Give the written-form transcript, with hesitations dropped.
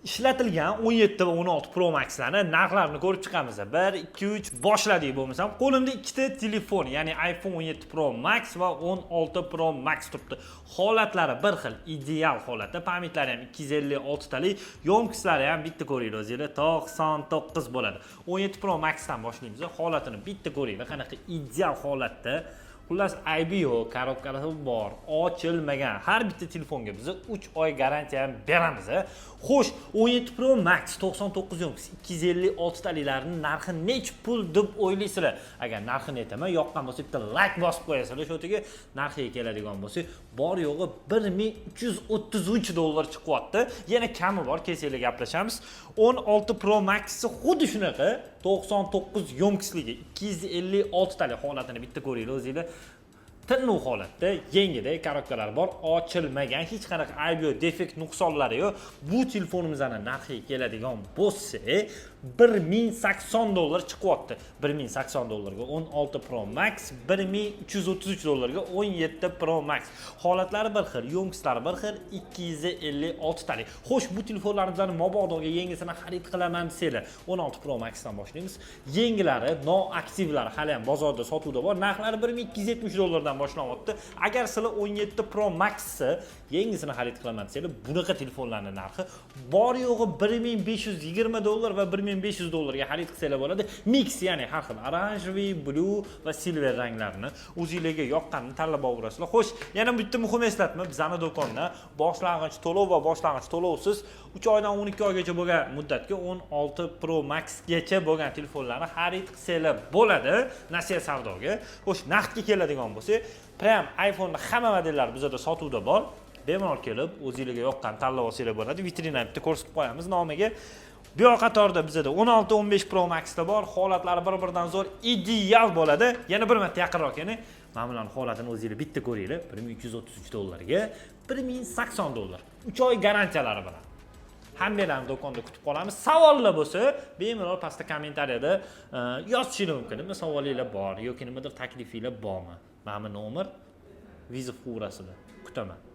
ishlatilgan 17 va 16 Pro Max'larni narxlarini ko'rib chiqamiz. 1, 2, 3 boshladik bo'lmasam. Qo'limda ikkita telefon, ya'ni iPhone 17 Pro Max va 16 Pro Max turibdi. Holatlari bir xil, ideal holatda. Pamiyatlari ham 256 talik, yomkislari ham bitta ko'ringlar o'zingizlar 99 bo'ladi. 17 Pro Max dan boshlaymiz. Holatini bitta ko'ringlar, qanaqa ideal holatda. Xullas aybi yo'q, korobkalari bor, ochilmagan. Har bitta telefonga biz 3 oy garantiya ham beramiz. Xo'sh, 17 Pro Max 99 yomkis 256 taliklarning narxi nech pul deb o'ylaysizlar? Agar narxini aytaman, yoqqan bo'lsa bitta like bosib qo'yasizlar. Shu yerga narxiga keladigan bo'lsa, bor yo'g'i 1333 dollar chiqyapti. Yana kami bor, kesinglar gaplashamiz. 16 Pro Max xuddi shunaqa 99 yomkisligi 256 talik holatini bitta ko'ringlar o'zingizlar. Tinnuv holatda, yengida korobkalar bor, ochilmagan, hech qanaqa aybi yo'q, defekt nuqsonlari yo'q. Bu telefonimizning narxiga keladigan bo'lsa 1080 dollar chiqyapti. 1080 dollarga 16 Pro Max, 1333 dollarga 17 Pro Max. Holatlari bir xil, yomkislari bir xil, 256 talik. Xo'sh, bu telefonlarimizni mabodoga yangisini xarid qilaman desanglar, 16 Pro Max dan boshlaymiz. Yengilari, noaktivlari hali ham bozorda sotuvda bor. Narxlari 1270 dollardan boshlanyapti. Agar sizlar 17 Pro Max yangisini xarid qilaman desanglar, bunaqa telefonlarning narxi bor yo'g'i 1520 dollar va 1500 dollarga xarid qilsanglar bo'ladi. Mix, ya'ni har xil oranjiy, blue va silver ranglarni o'zingizlarga yoqqanini tanlab olasizlar. Xo'sh, yana bitta muhim eslatma, bizning do'konda boshlang'ich to'lov va boshlang'ich to'lovsiz 3 oydan 12 oygacha bo'lgan muddatga 16 Pro Max gacha bo'lgan telefonlarni xarid qilsanglar bo'ladi nasiya savdoga. Xo'sh, naqdga keladigan bo'lsa, prям iPhone'ning hamma modellari bizda sotuvda bor. Bemalol kelib, o'zingizlarga yoqqan tanlab olsanglar bo'ladi. Vitrinani bitta ko'rsatib qo'yamiz nomiga. Bu qatorda bizda 16, 15 Pro Max da bor. Holatlari bir-biridan zo'r, ideal bo'ladi. Yana bir marta yaqinroq, ya'ni mana bularning holatini o'zingizlar bitta ko'ringlar. 1333 dollarga 1080 dollar. 3 oy garantiyalari bilan. Hammalarni do'konda kutib qolamiz. Savollar bo'lsa, bemalol pastda kommentariyada yozishingiz mumkin. Nima savolinglar bor yoki nimadir taklifinglar bormi? Mana bu nomer Vizov furasida kutaman.